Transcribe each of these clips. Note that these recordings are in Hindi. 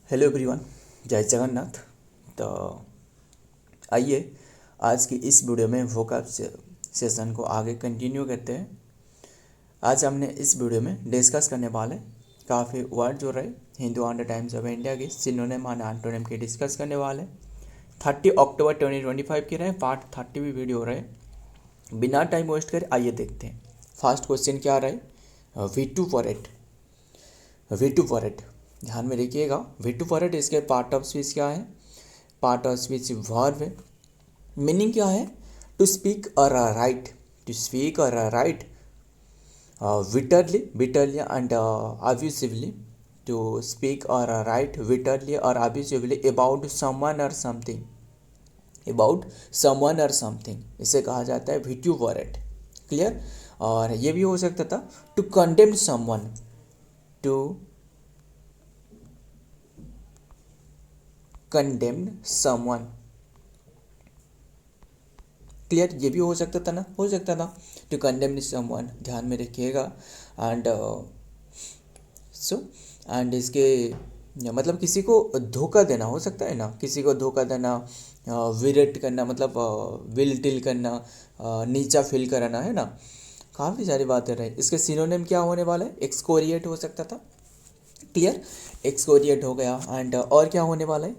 हेलो एवरीवन, जय जगन्नाथ। तो आइए आज की इस वीडियो में वोकैब सेशन को आगे कंटिन्यू करते हैं। आज हमने इस वीडियो में डिस्कस करने वाले काफ़ी वर्ड जो रहे हिंदुस्तान टाइम्स ऑफ इंडिया के सिनोनिम और एंटोनिम के डिस्कस करने वाले। 30 अक्टूबर 2025 के रहे, पार्ट 30 भी वीडियो रहे। बिना टाइम वेस्ट करे आइए देखते हैं। फर्स्ट क्वेश्चन क्या रहे, vituperate. Vituperate ध्यान में रखिएगा। वी टू फॉर इट इसके पार्ट ऑफ स्पीच क्या है? पार्ट ऑफ स्पीच वर्ब है। मीनिंग क्या है? To speak or write, to speak or write bitterly and abusively, to speak or write bitterly or abusively about someone or something, about someone or something, इसे कहा जाता है vituperate। क्लियर? और ये भी हो सकता था to condemn someone, to condemn someone. Clear? ये भी हो सकता था ना, हो सकता था टू कंडेम समवन। ध्यान में रखिएगा। एंड सो एंड इसके मतलब किसी को धोखा देना हो सकता है ना, किसी को धोखा देना, विरेट करना मतलब विल टिल करना, नीचा फील कराना, है ना। काफ़ी सारी बातें रही। इसके सिनोनिम क्या होने वाला है? एक्सकोरिएट हो सकता था। क्लियर? एक्सकोरिएट हो गया। एंड और क्या होने वाला है?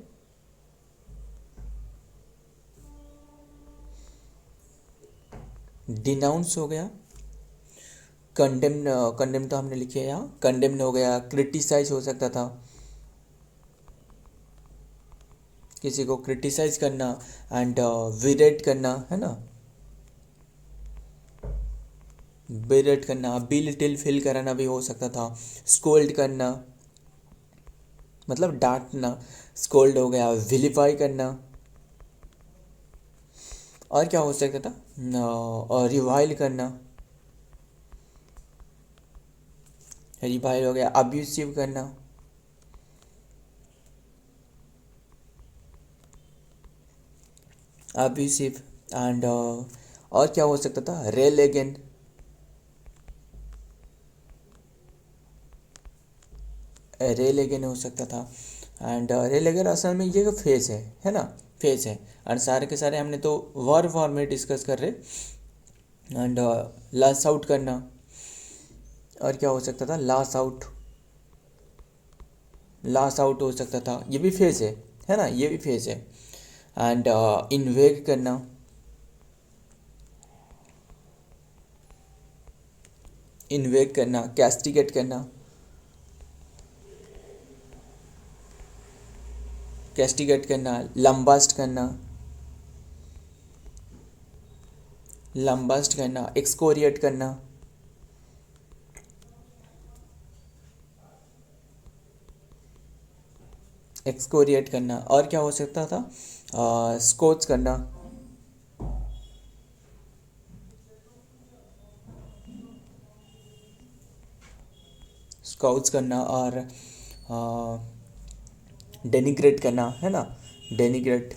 डिनाउंस हो गया। कंडेम, कंडेम तो हमने लिखे यहाँ, कंडेम हो गया। क्रिटिसाइज हो सकता था, किसी को क्रिटिसाइज करना। एंड विरेट करना, है ना, विरेट करना। बिल टिल फील कराना भी हो सकता था। स्कोल्ड करना मतलब डांटना, स्कोल्ड हो गया। विलीफाई करना। और क्या हो सकता था? और रिवाइल करना, रिवाइल हो गया। अब्यूसिव करना, अब्यूसिव। एंड और क्या हो सकता था? रेल अगेन, रेल अगेन हो सकता था। एंड रेल अगेन असल में ये फेस है ना, फेस है। एंड सारे के सारे हमने तो वर्ब फॉर्म में डिस्कस कर रहे। एंड लॉस आउट करना। और क्या हो सकता था? लॉस आउट, लॉस आउट हो सकता था। ये भी फेस है ना, ये भी फेस है। एंड इन्वेग करना, इन्वेग करना। कैस्टिगेट करना, कैस्टिगेट करना। लंबास्ट करना, लंबास्ट करना। एक्सकोरिएट करना, एक्सकोरिएट करना। और क्या हो सकता था? स्कोच करना, स्काउट्स करना। और डेनिग्रेट करना, है ना, डेनिग्रेट।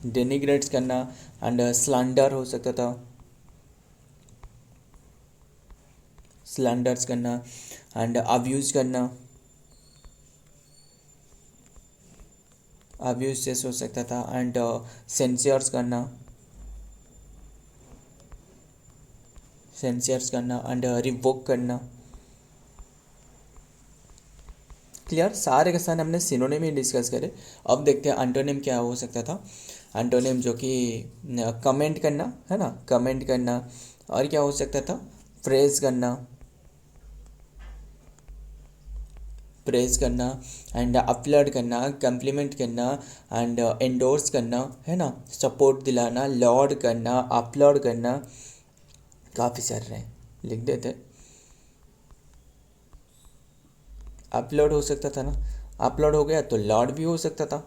डेनिग्रेट्स करना। एंड स्लैंडर हो सकता था, स्लैंडर्स करना। एंड अब्यूज करना, अब्यूज जैसे हो सकता था। एंड सेंसियर्स करना, सेंसियर्स करना। एंड रिवोक करना। क्लियर? सारे के सारे हमने सिनोनिम ही डिस्कस करे। अब देखते हैं एंटोनिम क्या हो सकता था। एंटोनिम जो कि कमेंट करना, है ना, कमेंट करना। और क्या हो सकता था? प्रेज करना, प्रेज करना। एंड अपलोड करना, कम्प्लीमेंट करना। एंड एंडोर्स करना, है ना, सपोर्ट दिलाना। लॉर्ड करना, अपलोड करना। काफ़ी सारे रहे, लिख देते। अपलोड हो सकता था ना, अपलोड हो गया तो लॉर्ड भी हो सकता था।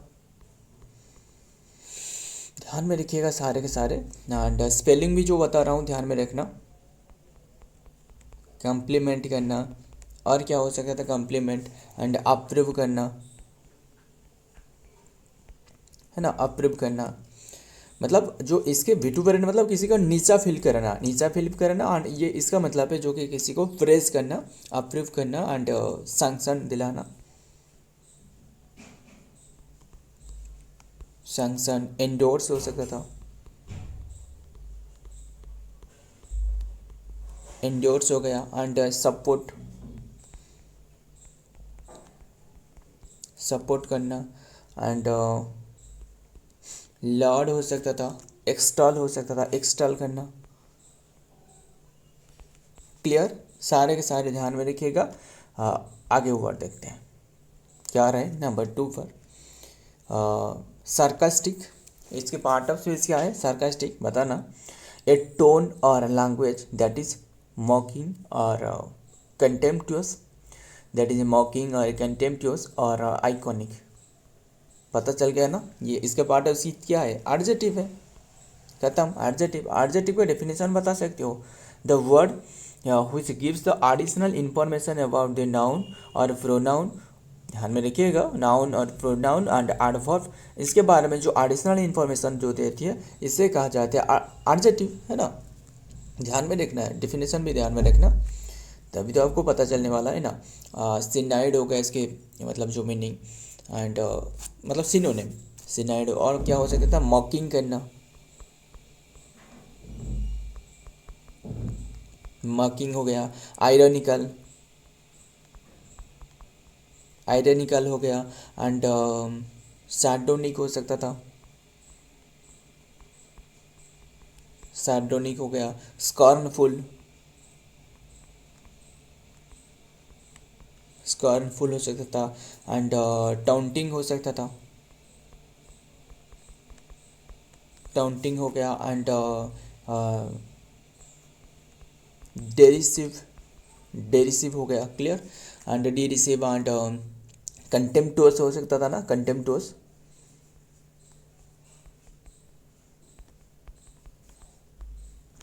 ध्यान में रखिएगा सारे के सारे। एंड स्पेलिंग भी जो बता रहा हूँ ध्यान में रखना। कम्प्लीमेंट करना। और क्या हो सकता था? कम्प्लीमेंट। एंड अप्रूव करना, है ना, अप्रूव करना। मतलब जो इसके विटुबरेंट मतलब किसी को नीचा फील करना एंड ये इसका मतलब है जो कि किसी को प्रेज करना, अप्रूव करना एंड सैंक्शन दिलाना। सैंक्शन एंडोर्स हो सकता था, एंडोर्स हो गया एंड सपोर्ट, सपोर्ट करना एंड लॉर्ड हो सकता था, एक्सटॉल हो सकता था, एक्सटॉल करना। क्लियर, सारे के सारे ध्यान में रखिएगा। आगे वर्ड देखते हैं क्या रहे नंबर 2 पर। सार्कास्टिक, इसके पार्ट ऑफ स्पीच क्या है? सार्कास्टिक बताना, ए टोन और लैंग्वेज दैट इज मॉकिंग और कंटेम्प्टुअस, दैट इज मॉकिंग और कंटेम्प्टुअस और आइकॉनिक। पता चल गया ना? ये इसके पार्ट ऑफ स्पीच क्या है? एडजेक्टिव है, खत्म। एडजेक्टिव, एडजेक्टिव का डेफिनेशन बता सकते हो, the word which gives the additional information about the noun और pronoun। ध्यान में रखिएगा, नाउन और प्रोनाउन एंड एडवर्ब, इसके बारे में जो एडिशनल इंफॉर्मेशन जो देती है इसे कहा जाता है एडजेक्टिव, है ना? ध्यान में रखना है, डेफिनेशन भी ध्यान में रखना, तभी तो आपको पता चलने वाला है ना। सिनाइड हो गया इसके मतलब जो मीनिंग एंड मतलब सिनोनिम, सिनाइड। और क्या हो सकता था? मॉकिंग करना, मॉकिंग हो गया। आयरनिकल, आयरनिकल हो गया एंड सार्डोनिक हो सकता था, सार्डोनिक हो गया। स्कॉर्नफुल, स्कॉर्नफुल हो सकता था एंड टाउंटिंग हो सकता था, टाउंटिंग हो गया एंड डेरिसिव, डेरिसिव हो गया। क्लियर, एंड डेरिसिव एंड कंटेम्प्टुअस हो सकता था ना, कंटेम्प्टुअस,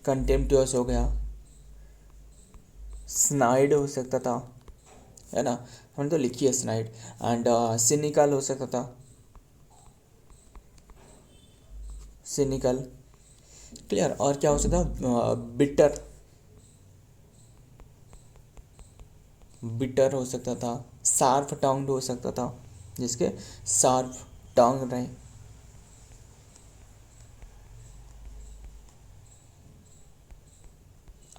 कंटेम्प्टुअस हो गया। स्नाइड हो सकता था, है ना? हमने तो लिखी है स्नाइड एंड सिनिकल हो सकता था, सिनिकल। क्लियर, और क्या हो सकता था? बिटर, बिटर हो सकता था। शार्प टाउंड हो सकता था, जिसके शार्प टांग रहे।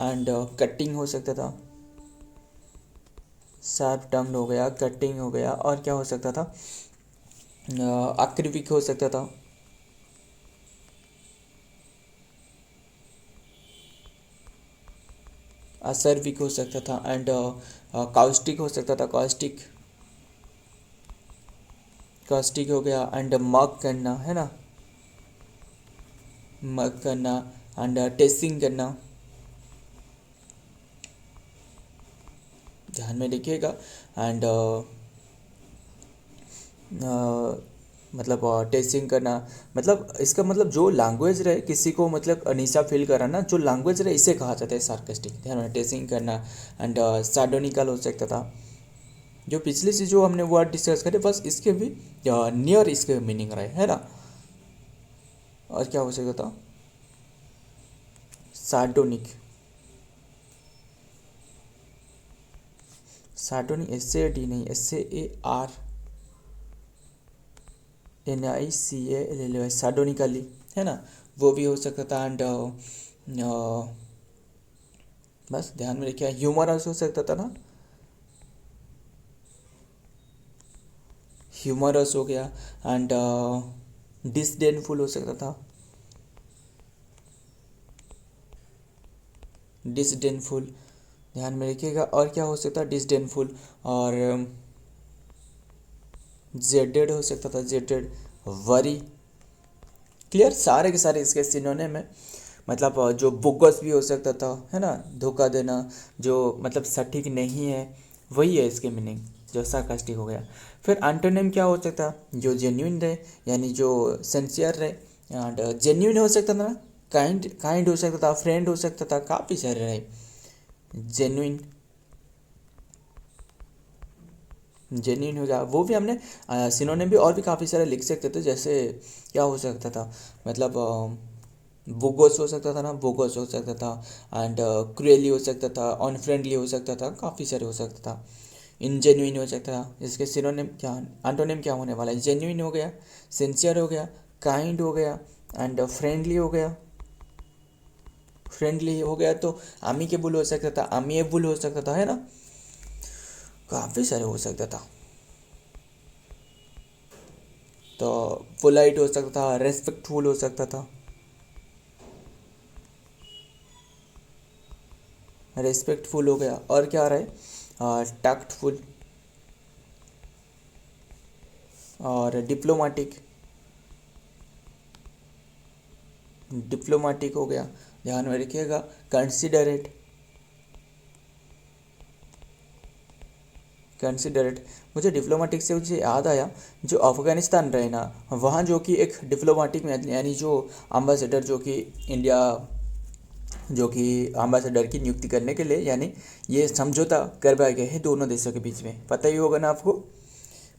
एंड कटिंग हो सकता था, शार्प टंग हो गया, कटिंग हो गया। और क्या हो सकता था? आक्रिविक हो सकता था, असर्विक हो सकता था एंड काउस्टिक हो सकता था, काउस्टिक, काउस्टिक हो गया एंड मग करना, है ना? मग करना एंड टेस्टिंग करना। ध्यान में रखिएगा एंड मतलब टेस्टिंग करना, मतलब इसका मतलब जो लैंग्वेज रहे किसी को मतलब नीचा फील कराना, जो लैंग्वेज रहे इसे कहा जाता है सार्कास्टिक। ध्यान में, टेस्टिंग करना एंड सार्डोनिकल हो सकता था। जो पिछले से जो हमने वर्ड डिस्कस करे बस इसके भी नियर इसके मीनिंग रहे, है ना? और क्या हो सकता था? सार्डोनिक, सार्डोनिक, एस ए डी नहीं, एस ए आर NICA, सार्डोनिकली, है ना? वो भी हो सकता था एंड बस ध्यान में रखिए। ह्यूमरस हो सकता था ना, ह्यूमरस हो गया एंड डिसडेनफुल हो सकता था, डिसडेनफुल। ध्यान में रखिएगा। और क्या हो सकता है? डिसडेनफुल और जेडेड हो सकता था, जेडेड, वरी। क्लियर, सारे के सारे इसके सिनोनिम है। मतलब जो बोगस भी हो सकता था, है ना? धोखा देना, जो मतलब सटीक नहीं है, वही है इसके मीनिंग, जो सार्कास्टिक हो गया। फिर एंटोनिम क्या हो सकता? जो जेन्युइन रहे, यानी जो सिंसियर रहे। एंड जेन्युइन हो सकता था ना, काइंड, काइंड हो सकता था, फ्रेंड हो सकता था, काफ़ी सारे रहे। जेन्युइन, जेन्युइन हो गया, वो भी हमने सिनोनिम भी और भी काफ़ी सारे लिख सकते थे, जैसे क्या हो सकता था, मतलब बोगस हो सकता था ना, बोगस हो सकता था, एंड क्रूएली हो सकता था, अनफ्रेंडली हो सकता था, काफ़ी सारे हो सकता था, इनजेन्युइन हो सकता था। इसके सिनोनिम क्या, एंटोनिम क्या होने वाला है, जेन्युइन हो गया, सिंसियर हो गया, काइंड हो गया, एंड फ्रेंडली हो गया। फ्रेंडली हो गया तो अमीकेबल हो सकता था, अमीएबल हो सकता था, है ना, काफ़ी सारे हो सकता था। तो पोलाइट हो सकता था, रेस्पेक्टफुल हो सकता था, रेस्पेक्टफुल हो गया, और क्या आ रहा है, टैक्टफुल, और डिप्लोमेटिक, डिप्लोमेटिक हो गया, ध्यान में रखिएगा, कंसिडरेट, कंसिडरेट। मुझे डिप्लोमेटिक से मुझे याद आया, जो अफ़गानिस्तान रहे ना, वहाँ जो कि एक डिप्लोमेटिक में, यानी जो एम्बेसडर, जो कि इंडिया, जो कि एम्बेसडर की नियुक्ति करने के लिए, यानी ये समझौता करवाए गए हैं दोनों देशों के बीच में, पता ही होगा ना आपको।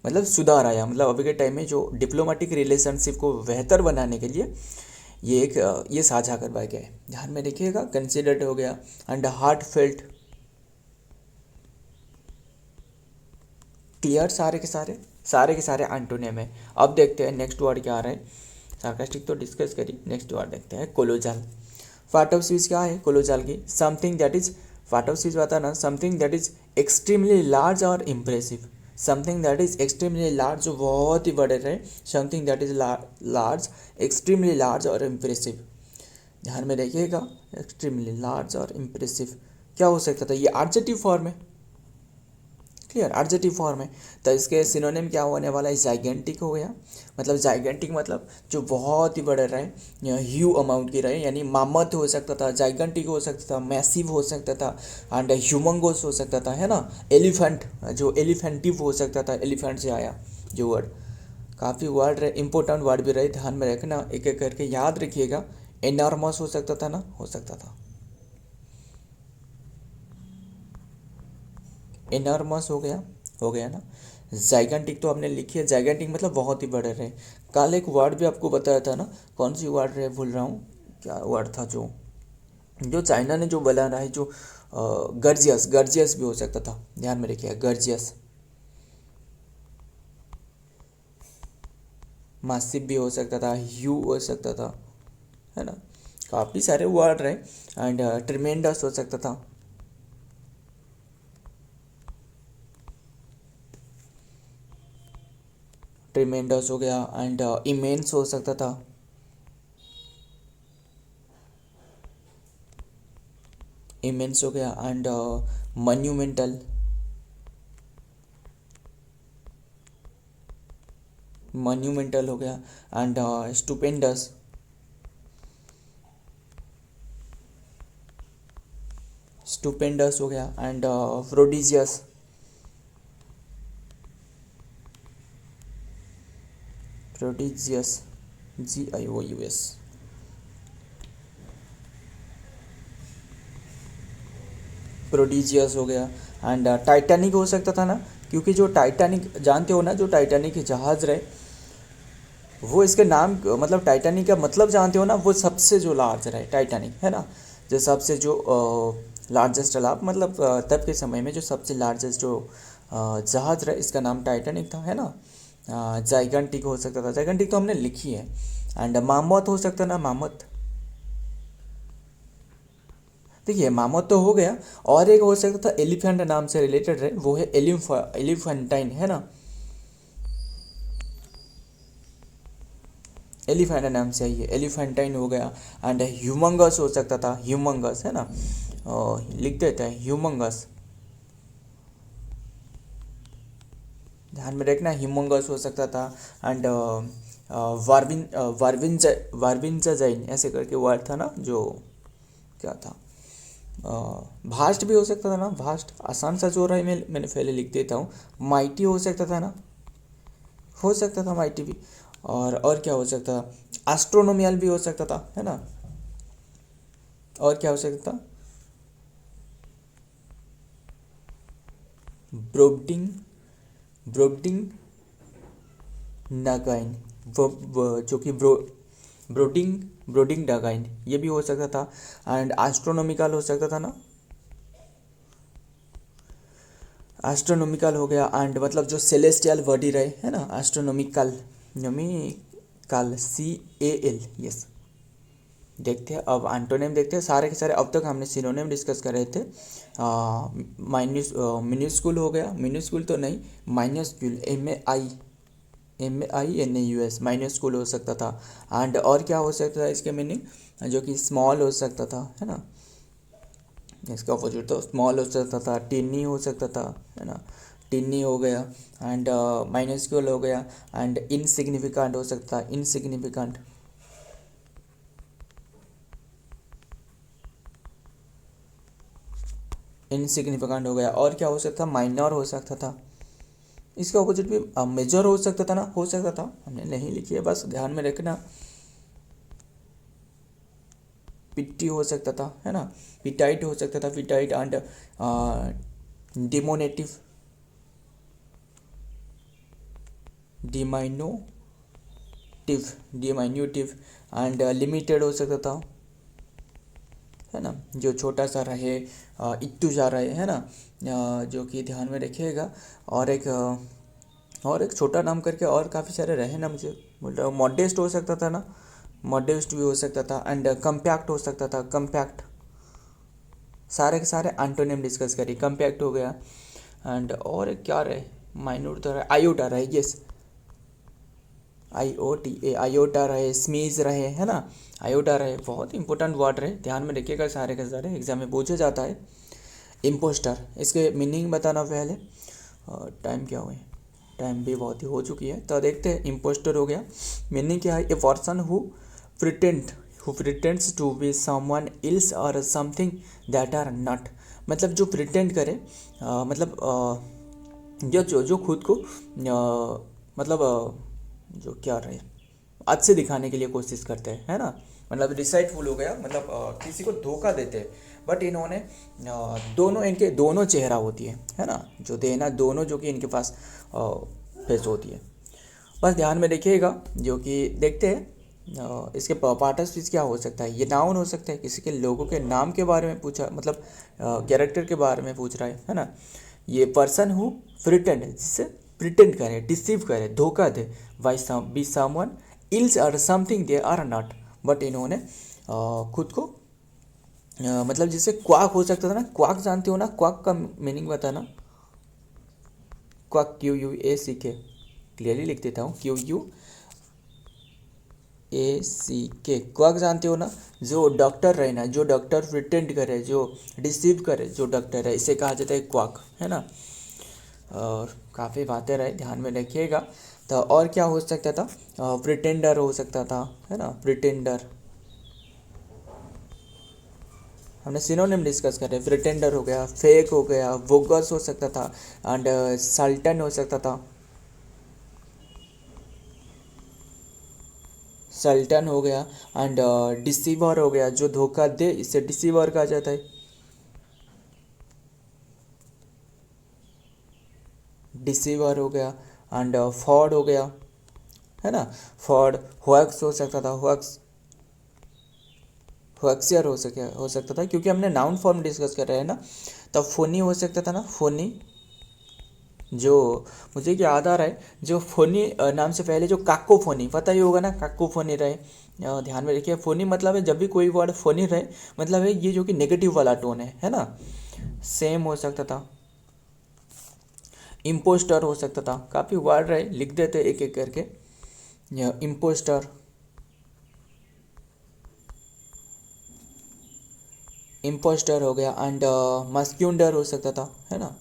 मतलब सुधार आया, मतलब अभी के टाइम में जो डिप्लोमेटिक रिलेशनशिप को बेहतर बनाने के लिए ये एक ये साझा करवाया गया है, ध्यान में रखिएगा। कंसिडर्ड हो गया, एंड हार्ट फेल्ट, क्लियर, सारे के सारे एंटोनियम है। अब देखते हैं नेक्स्ट वर्ड क्या आ रहा है। सार्कास्टिक तो डिस्कस करी, नेक्स्ट वर्ड देखते हैं, कोलोजाल। पार्ट ऑफ स्पीच क्या है कोलोजाल की, something that is, part of speech बताना, something that is extremely large और impressive, something that is extremely large, जो बहुत ही बड़े रहे, something that is large, extremely large और इम्प्रेसिव, ध्यान में रखिएगा, एक्सट्रीमली लार्ज और इम्प्रेसिव क्या हो सकता था, ये एडजेक्टिव फॉर्म है, क्लियर, एडजेक्टिव फॉर्म है। तो इसके सिनोनिम क्या होने वाला है, जाइगेंटिक हो गया, मतलब जाइगेंटिक मतलब जो बहुत ही बड़े रहे, ह्यू अमाउंट की रहे, यानी मामत हो सकता था, जाइगेंटिक हो सकता था, मैसिव हो सकता था, एंड ह्यूमंगोस हो सकता था, है ना, एलिफेंट, जो एलिफेंटिव हो सकता था, एलिफेंट से आया जो वर्ड, काफ़ी वर्ड रहे, इंपॉर्टेंट वर्ड भी रहे, ध्यान में रखना, एक एक करके याद रखिएगा। एनॉर्मस हो सकता था ना, हो सकता था, एनॉर्मस हो गया ना। जाइगेंटिक तो आपने लिखी है, जाइगेंटिक मतलब बहुत ही बड़े रहे। कल एक वर्ड भी आपको बताया था ना, कौन सी वर्ड रहे भूल रहा हूँ, क्या वर्ड था, जो जो चाइना ने जो बना रहा है, जो गर्जियस, गर्जियस भी हो सकता था, ध्यान में रखिए, गर्जियस। मासिव भी हो सकता था, ह्यू हो सकता था, है ना, काफ़ी सारे वर्ड रहे। एंड ट्रिमेंडस हो सकता था, ट्रिमेंडस हो गया, एंड इमेंस हो सकता था, इमेंस हो गया, एंड मन्यूमेंटल, मन्यूमेंटल हो गया, एंड स्टुपेंडस, स्टुपेंडस हो गया, and prodigious, prodigious, GIOUS, prodigious हो गया, एंड टाइटैनिक हो सकता था ना, क्योंकि जो टाइटैनिक जानते हो ना, जो टाइटैनिक जहाज़ रहे, वो इसके नाम, मतलब टाइटैनिक का मतलब जानते हो ना, वो सबसे जो लार्ज रहे टाइटैनिक, है ना, जो सबसे जो लार्जेस्ट तालाब, मतलब तब के समय में जो सबसे लार्जेस्ट जो जहाज़ रहे, इसका नाम टाइटैनिक था, है ना। जाइगेंटिक हो सकता था, जाइगेंटिक तो हमने लिखी है। एंड मामोथ हो सकता ना, मामोथ, देखिए मामोथ तो हो गया, और एक हो सकता था एलिफेंट नाम से रिलेटेड रहे, वो है एलिफेंटाइन, है ना, एलिफेंट नाम से आई है, एलिफेंटाइन हो गया। एंड ह्यूमंगस हो सकता था, ह्यूमंगस, है ना, लिख देते हैं ह्यूमंगस, ध्यान में रखना, ह्यूमंगस हो सकता था। एंड वार्विन, वार्विंजाजाइन ऐसे करके वर्ड था ना, जो क्या था, भास्ट भी हो सकता था ना, भास्ट, आसान सा जो रहा है, मैंने पहले लिख देता हूँ। माइटी हो सकता था ना, हो सकता था माइटी भी। और क्या हो सकता था, एस्ट्रोनोमियल भी हो सकता था, है ना, और क्या हो सकता था, ब्रोबडिंग, ब्रोडिंग नागाइन, जो कि ब्रोडिंग डागाइन, ये भी हो सकता था। एंड एस्ट्रोनॉमिकल हो सकता था ना, एस्ट्रोनॉमिकल हो गया। एंड मतलब जो सेलेस्टियल बॉडी रहे है ना, एस्ट्रोनॉमिकल, नॉमिकल, CAL, यस। देखते हैं अब एंटोनिम, देखते हैं सारे के सारे। अब तक हमने सिनोनिम डिस्कस कर रहे थे। मिन्यूस्कुल हो गया, मिन्यूस्कुल तो नहीं, माइन्यूस्कुल, MAINAUS, माइन्यूस्कुल हो सकता था। एंड और क्या हो सकता था इसके मीनिंग, जो कि स्मॉल हो सकता था, है ना, इसका अपोजिट तो स्मॉल हो सकता था, टिनी हो सकता था, है ना, टिनी हो गया। एंड माइन्यूस्कुल हो गया। एंड इनसिग्निफिकेंट हो सकता था, इनसिग्निफिकेंट, इनसिग्निफिकेंट हो गया। और क्या हो सकता था, माइनर हो सकता था। इसका ऑपोजिट भी मेजर हो सकता था ना, हो सकता था, हमने नहीं लिखी है, बस ध्यान में रखना। पिट्टी हो सकता था, है ना, पिटाइट हो सकता था, पिटाइट। एंड डिमोनेटिव, डिमाइन्यूटिव। एंड लिमिटेड हो सकता था, है ना, जो छोटा सा रहे, इट्टू जा रहे, है ना, जो कि ध्यान में रखिएगा। और एक छोटा नाम करके और काफ़ी सारे रहे ना, मुझे बोल रहा हूँ। मॉडेस्ट हो सकता था ना, मॉडेस्ट भी हो सकता था। एंड कम्पैक्ट हो सकता था, कम्पैक्ट। सारे के सारे एंटोनिम डिस्कस करिए, कम्पैक्ट हो गया। एंड और एक क्या रहे, माइन्यूट तो रहे, आयोटा रहे, यस, IOTA, आयोटा रहे, स्मीज रहे, है ना, आयोटा रहे, बहुत इंपॉर्टेंट वर्ड रहे, ध्यान में रखिएगा सारे के सारे, एग्जाम में पूछा जाता है। इम्पोस्टर, इसके मीनिंग बताना पहले। टाइम क्या हुआ है, टाइम भी बहुत ही हो चुकी है, तो देखते हैं। इम्पोस्टर हो गया, मीनिंग क्या है, a person pretends to be someone else or something that are not. मतलब जो प्रिटेंड करे, मतलब जो खुद को मतलब जो क्या रहे, अच्छे दिखाने के लिए कोशिश करते हैं, है ना, मतलब डिसाइडफुल हो गया, मतलब किसी को धोखा देते हैं। बट इन्होंने दोनों, इनके दोनों चेहरा होती है ना, जो देना दोनों, जो कि इनके पास फेस होती है। बस ध्यान में रखिएगा, जो कि देखते हैं। इसके पार्टनर्स क्या हो सकता है, ये नाउन हो सकता है, किसी के लोगों के नाम के बारे में पूछा, मतलब कैरेक्टर के बारे में पूछ रहा है ना। ये पर्सन हु प्रिटेंड, जिससे प्रिटेंड करे, डिसीव करे, धोखा दे, be someone else or something they are not. But इन्होंने खुद को मतलब जिससे क्वाक हो सकता था ना, क्वाक जानते हो ना, क्वाक का मीनिंग बताना। क्वाक, QUACK, क्लियरली लिख देता हूँ, QUACK, क्वाक जानते हो ना, जो डॉक्टर रहे ना, जो डॉक्टर प्रिटेंड करे, जो डिसीव करे, जो डॉक्टर है, इसे कहा जाता है क्वाक, है ना। और काफ़ी बातें रहे, ध्यान में रखिएगा। तो और क्या हो सकता था, प्रिटेंडर हो सकता था, है ना, प्रिटेंडर। हमने सिनोनिम डिस्कस करे, प्रिटेंडर हो गया, फेक हो गया, वोगस हो सकता था। एंड सल्टन हो सकता था, सल्टन हो गया। एंड डिसीवर हो गया, जो धोखा दे, इसे डिसीवर कहा जाता है, डिसीवर हो गया। एंड फ्रॉड हो गया, है ना, फ्रॉड। होएक्स हो सकता था, होएक्स, होएक्सियर हो सकता था, क्योंकि हमने नाउन फॉर्म डिस्कस कर रहे हैं ना। तो फोनी हो सकता था ना, फोनी, जो मुझे याद आ रहा है, जो फोनी नाम से पहले जो काकोफोनी, पता ही होगा ना, काकोफोनी रहे। ध्यान में रखिए, फोनी मतलब है जब भी कोई वर्ड फोनी रहे, मतलब है ये जो कि नेगेटिव वाला टोन है ना। सेम हो सकता था, इम्पोस्टर हो सकता था, काफ़ी वर्ड रहे, लिख देते एक एक करके। इम्पोस्टर, इम्पोस्टर हो गया। एंड मस्क्यूंडर हो सकता था, है ना,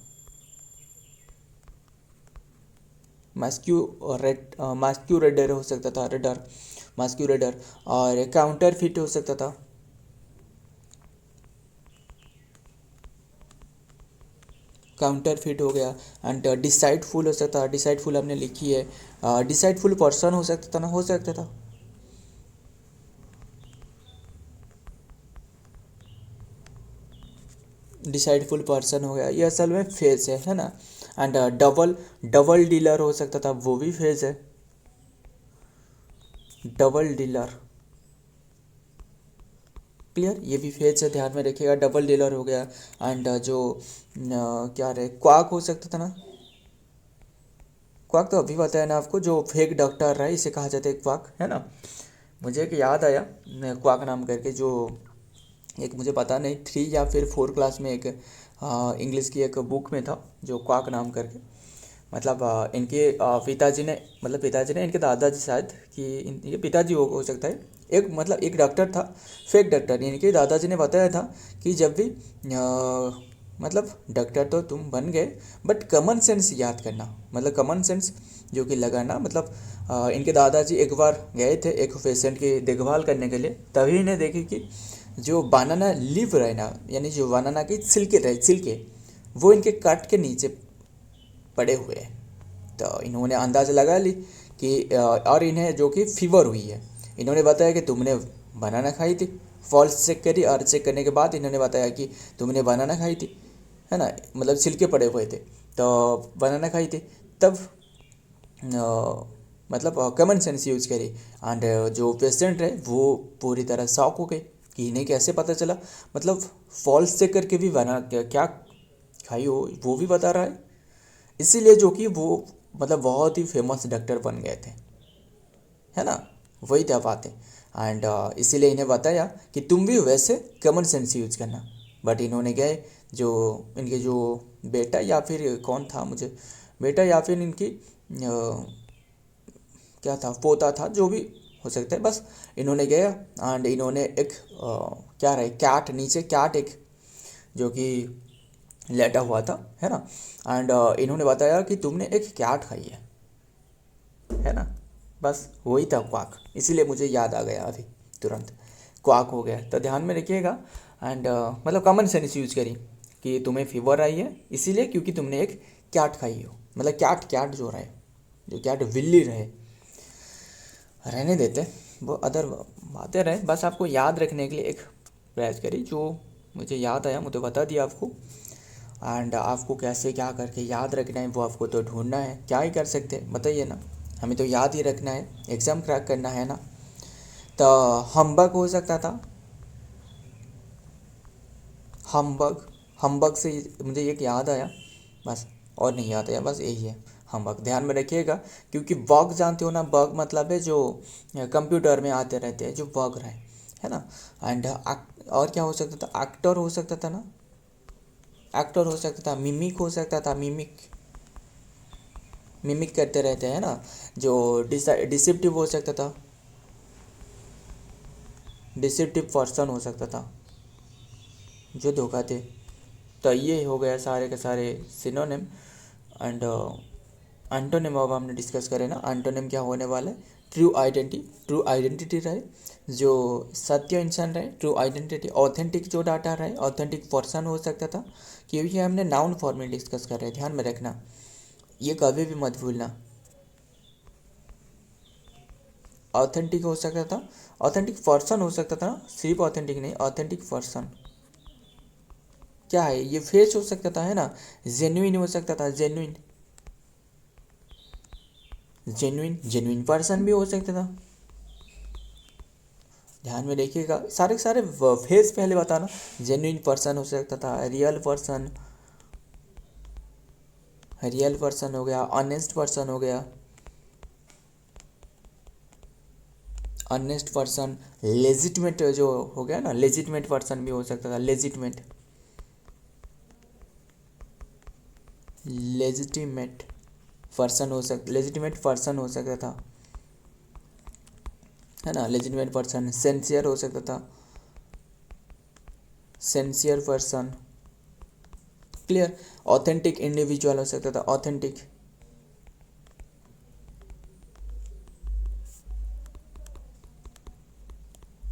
मास्क्यूरेडर हो सकता था, रेडर, मास्क्यूरेडर। और काउंटर फिट हो सकता था, काउंटर फिट हो गया। एंड डिसाइडफुल हो सकता था, डिसाइडफुल हमने लिखी है। डिसाइडफुल पर्सन हो सकता था ना, हो सकता था, डिसाइडफुल पर्सन हो गया, ये असल में फेस है ना। एंड डबल डबल डीलर हो सकता था, वो भी फेज है, डबल डीलर। क्लियर, ये भी फेज है, ध्यान में रखिएगा, डबल डीलर हो गया। एंड जो क्या रहे, क्वाक हो सकता था ना, क्वाक तो अभी बताया ना आपको, जो फेक डॉक्टर रहा है इसे कहा जाता है क्वाक, है ना। मुझे एक याद आया क्वाक नाम करके, जो एक मुझे पता नहीं 3 या फिर 4 क्लास में एक इंग्लिश की एक बुक में था, जो क्वाक नाम करके, मतलब इनके पिताजी ने, मतलब पिताजी ने, इनके दादाजी शायद, कि ये पिताजी हो सकता है, एक मतलब एक डॉक्टर था, फेक डॉक्टर। इनके दादाजी ने बताया था कि जब भी मतलब डॉक्टर तो तुम बन गए, बट कॉमन सेंस याद करना, मतलब कॉमन सेंस जो कि लगाना, मतलब इनके दादाजी एक बार गए थे एक पेशेंट की देखभाल करने के लिए, तभी इन्हें देखे कि जो बनाना लीफ रहे ना, यानी जो बनाना की छिलके रहे, छिलके वो इनके काट के नीचे पड़े हुए हैं। तो इन्होंने अंदाज़ लगा ली कि और इन्हें जो कि फीवर हुई है, इन्होंने बताया कि तुमने बनाना खाई थी, फॉल्स चेक करी, और चेक करने के बाद इन्होंने बताया कि तुमने बनाना खाई थी, है ना, मतलब छिलके पड़े हुए थे, तो बनाना खाई थी। तब मतलब कॉमन सेंस यूज करी, एंड जो पेशेंट है वो पूरी तरह शॉक हो गए कि इन्हें कैसे पता चला, मतलब फॉल्स चेक करके भी बना क्या खाई हो वो भी बता रहा है। इसीलिए जो कि वो मतलब बहुत ही फेमस डॉक्टर बन गए थे, है ना, वही था बातें। एंड इसीलिए इन्हें बताया कि तुम भी वैसे कॉमन सेंस यूज करना। बट इन्होंने गए, जो इनके जो बेटा या फिर कौन था, मुझे बेटा या फिर इनकी क्या था, पोता था, जो भी हो सकता है, बस इन्होंने गया एंड इन्होंने एक क्या रहे, कैट, नीचे कैट एक जो कि लेटा हुआ था, है ना, एंड इन्होंने बताया कि तुमने एक कैट खाई है ना, बस वही था क्वाक, इसीलिए मुझे याद आ गया अभी तुरंत, क्वाक हो गया। तो ध्यान में रखिएगा। एंड मतलब कॉमन सेंस यूज करी कि तुम्हें फीवर आई है इसीलिए क्योंकि तुमने एक कैट खाई हो, मतलब कैट, कैट जो रहे, जो कैट बिल्ली रहे, रहने देते, वो अदर बातें रहे, बस आपको याद रखने के लिए एक प्रयास करी, जो मुझे याद आया मुझे बता दिया आपको। एंड आपको कैसे क्या करके याद रखना है वो आपको तो ढूंढना है, क्या ही कर सकते हैं बताइए ना, हमें तो याद ही रखना है, एग्ज़ाम क्रैक करना है ना। तो हम्बग हो सकता था, हम्बग, हम्बग से मुझे एक याद आया बस, और नहीं याद आया, बस यही है हम्बग, ध्यान में रखिएगा। क्योंकि बग जानते हो ना, बग मतलब है जो कंप्यूटर में आते रहते हैं, जो बग रहे, है ना। एंड और क्या हो सकता था, एक्टर हो सकता था ना, एक्टर हो सकता था, मिमिक हो सकता था, मिमिक, मिमिक करते रहते हैं ना, जो डिसिप्टिव हो सकता था, डिसिप्टिव पर्सन हो सकता था, जो धोखा थे। तो ये हो गया सारे के सारे सिनोनिम। एंड एंटोनिम अब हमने डिस्कस करें ना, एंटोनिम क्या होने वाला है, ट्रू आइडेंटिटी, ट्रू आइडेंटिटी रहे, जो सत्य इंसान रहे, ट्रू आइडेंटिटी, ऑथेंटिक जो डाटा रहे, ऑथेंटिक पर्सन हो सकता था, क्योंकि हमने नाउन फॉर्म में डिस्कस कर रहे हैं, ध्यान में रखना, ये कभी भी मत भूलना। ऑथेंटिक हो सकता था, ऑथेंटिक पर्सन हो सकता था, सिर्फ ऑथेंटिक नहीं, ऑथेंटिक पर्सन क्या है, ये फेस हो सकता था, है ना, जेन्युइन हो सकता था, जेन्युइन, जेन्युइन, जेन्युइन पर्सन भी हो सकता था। ध्यान में देखिएगा, सारे के सारे फेस पहले बताना, जेन्युइन पर्सन हो सकता था, रियल पर्सन, रियल पर्सन हो गया, ऑनेस्ट पर्सन हो गया, ऑनेस्ट पर्सन, लेजिटमेट जो हो गया ना, लेजिटमेट पर्सन भी हो सकता था, लेजिटमेट, लेजिटिमेट पर्सन हो सकता, लेजिटिमेट पर्सन हो सकता था, है ना, लेजिटिमेट पर्सन, सेंसियर हो सकता था, सेंसियर पर्सन। क्लियर, ऑथेंटिक इंडिविजुअल हो सकता था, ऑथेंटिक,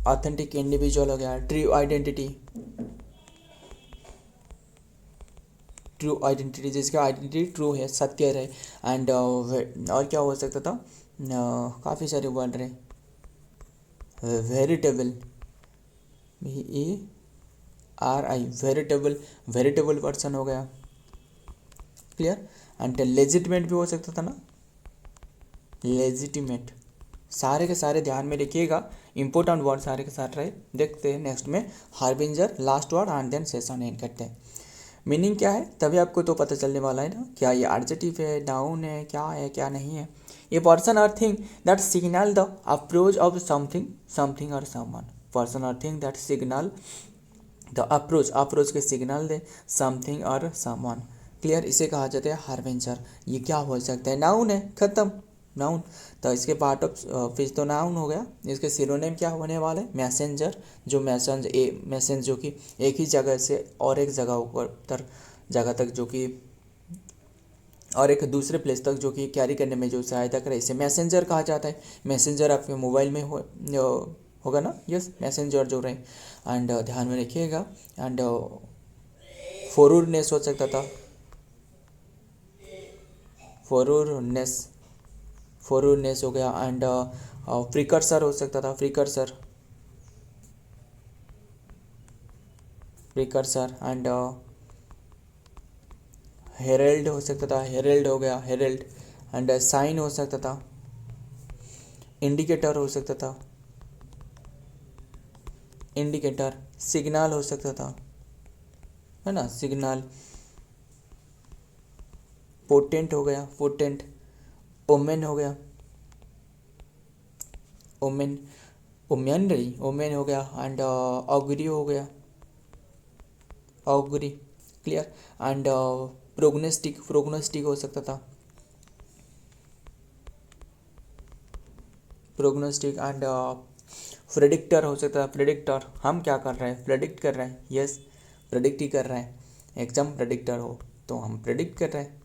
ऑथेंटिक इंडिविजुअल हो गया, ट्रू आइडेंटिटी, ट्रू आइडेंटिटी जिसका आइडेंटिटी ट्रू है, सत्य रहे। एंड और क्या हो सकता था, काफ़ी सारे वर्ड रहे, veritable, VERI, veritable, veritable person हो गया। क्लियर, एंड लेजिटिमेट भी हो सकता था ना, लेजिटिमेट। सारे के सारे ध्यान में रखिएगा, इंपॉर्टेंट वर्ड सारे के साथ रहे। देखते हैं नेक्स्ट में harbinger, last word and then session end करते हैं। मीनिंग क्या है तभी आपको तो पता चलने वाला है ना, क्या ये एडजेक्टिव है, नाउन है क्या नहीं है। ये पर्सन और thing that signal the approach of something, something और समवन। पर्सन और thing that signal the approach, approach के सिग्नल दे समथिंग और समवन। क्लियर, इसे कहा जाता है हार्बिंजर। ये क्या हो सकता है, नाउन है, खत्म, नाउन। तो इसके पार्ट ऑफ स्पीच तो नाउन हो गया। इसके सिनोनिम क्या होने वाले, मैसेंजर, जो मैसेंज जो कि एक ही जगह से और एक जगह तक जो कि और एक दूसरे प्लेस तक जो कि कैरी करने में जो सहायता करे, इसे मैसेंजर कहा जाता है। मैसेंजर आपके मोबाइल में होगा ना, यस, मैसेंजर जो रहे। एंड ध्यान में रखिएगा। एंड फॉरवर्डनेस हो सकता था, फॉरवर्डनेस हो गया। एंड प्रिकर्सर हो सकता था, प्रिकर्सर। एंड हेरल्ड हो सकता था, हेरल्ड हो गया, हेरल्ड। एंड साइन हो सकता था, इंडिकेटर हो सकता था, इंडिकेटर। सिग्नल हो सकता था, है ना, सिग्नल। पोटेंट हो गया, पोटेंट। ओमेन हो गया, ओमेन, ओमेन हो गया। एंड ऑगरी हो गया, ऑगरी। क्लियर। एंड प्रोग्नोस्टिक हो सकता था, प्रोग्नोस्टिक। एंड प्रेडिक्टर हो सकता है, प्रेडिक्टर। हम क्या कर रहे हैं, प्रेडिक्ट कर रहे हैं, यस, प्रेडिक्ट ही कर रहे हैं। एग्जाम प्रेडिक्टर हो तो हम प्रेडिक्ट कर रहे हैं।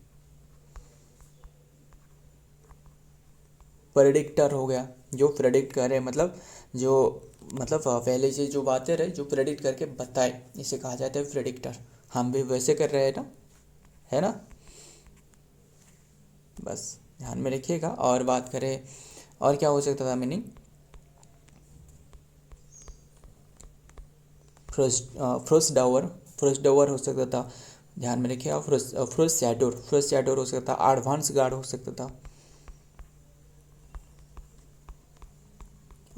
प्रेडिक्टर हो गया, जो प्रेडिक्ट करे, मतलब पहले से जो बातें रहे, जो प्रेडिक्ट करके बताए, इसे कहा जाता है प्रेडिक्टर। हम भी वैसे कर रहे हैं ना, है ना। बस ध्यान में रखिएगा। और बात करें और क्या हो सकता था मीनिंग, फ्रोस्ट डावर हो सकता था। ध्यान में रखिएगा। फ्रोस्ट शैडोर हो सकता था। एडवांस गार्ड हो सकता था,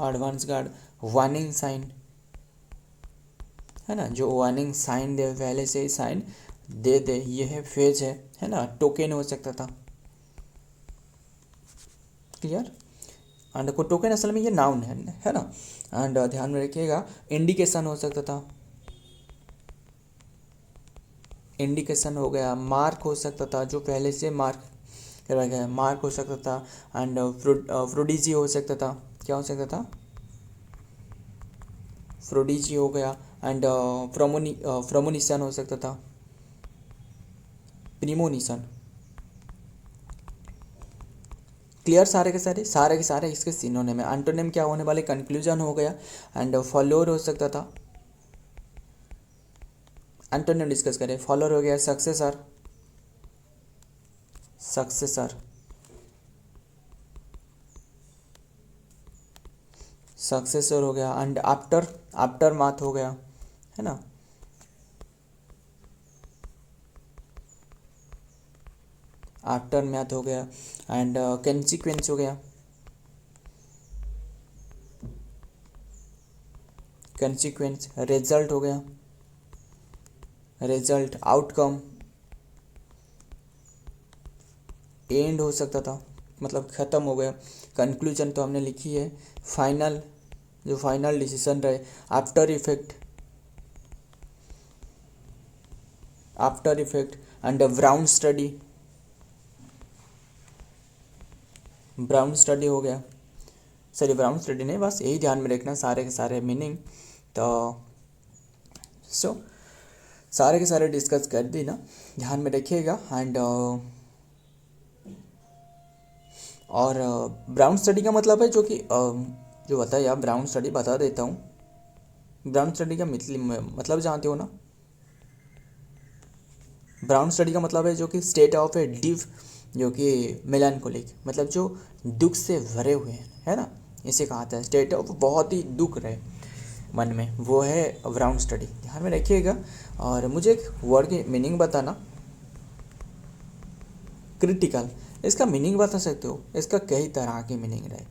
एडवांस गार्ड। वार्निंग साइन, है ना, जो वार्निंग साइन दे, पहले से ही साइन दे, ये है फेज है ना। टोकन हो सकता था, क्लियर। एंड को टोकन असल में ये नाउन है ना। एंड ध्यान में रखिएगा। इंडिकेशन हो सकता था, इंडिकेशन हो गया। मार्क हो सकता था, जो पहले से मार्क करवाया गया, मार्क हो सकता था। एंड प्रोडिजी हो सकता था, क्या हो सकता था, प्रोडिजी हो गया। एंड प्रोमोनिशन हो सकता था, प्रीमोनिशन। क्लियर, सारे के सारे इसके सिनोनिम है। एंटोनिम क्या होने वाले, कंक्लूजन हो गया। एंड फॉलोअर हो सकता था, एंटोनिम डिस्कस करें। फॉलोअर हो गया सक्सेसर, सक्सेसर, सक्सेसर हो गया। एंड आफ्टर माथ हो गया, है ना। आफ्टर मैथ हो गया। एंड कंसिक्वेंस हो गया, कंसिक्वेंस। रिजल्ट हो गया, रिजल्ट। आउटकम, एंड हो सकता था, मतलब ख़त्म हो गया। कंक्लूजन तो हमने लिखी है। फाइनल, जो फाइनल डिसीजन रहे। After effect, after effect. And brown study, brown study हो गया। सॉरी, ब्राउन स्टडी नहीं, बस यही ध्यान में रखना, सारे के सारे मीनिंग। तो सारे के सारे डिस्कस कर दी ना, ध्यान में रखिएगा। एंड और ब्राउन स्टडी का मतलब है जो कि जो बताइए आप, ब्राउन स्टडी बता देता हूँ। ब्राउन स्टडी का मतलब जानते हो ना। ब्राउन स्टडी का मतलब है जो कि स्टेट ऑफ ए डीप, जो कि मेलानकोलिक, मतलब जो दुख से भरे हुए हैं, है ना, इसे कहा था स्टेट ऑफ, बहुत ही दुख रहे मन में, वो है ब्राउन स्टडी। ध्यान में रखिएगा। और मुझे एक वर्ड की मीनिंग बताना। क्रिटिकल, इसका मीनिंग बता सकते हो? इसका कई तरह की मीनिंग रहे,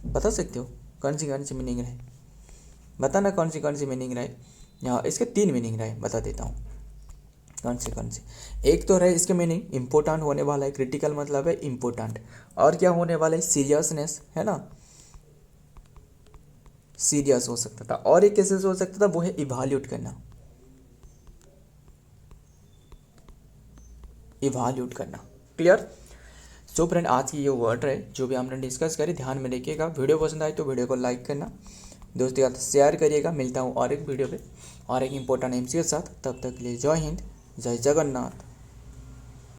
बता सकते हो कौन सी मीनिंग रहे? बताना कौन सी मीनिंग रहे। यहाँ इसके 3 मीनिंग रहे, बता देता हूँ कौन सी। एक तो रहे इसके मीनिंग इम्पोर्टेंट होने वाला है, क्रिटिकल मतलब है इम्पोर्टेंट, और क्या होने वाला है? सीरियसनेस, है ना, सीरियस हो सकता था। और एक कैसे हो सकता था? वो है इवाल्यूट करना, इवाल्यूट करना। क्लियर? सो फ्रेंड, आज की ये वर्ड रहे जो भी हमने डिस्कस करी, ध्यान में रखिएगा। वीडियो पसंद आए तो वीडियो को लाइक करना, दोस्तों के साथ शेयर करिएगा। मिलता हूँ और एक वीडियो पे और एक इम्पोर्टेंट एमसी के साथ। तब तक के लिए जय हिंद, जय जगन्नाथ।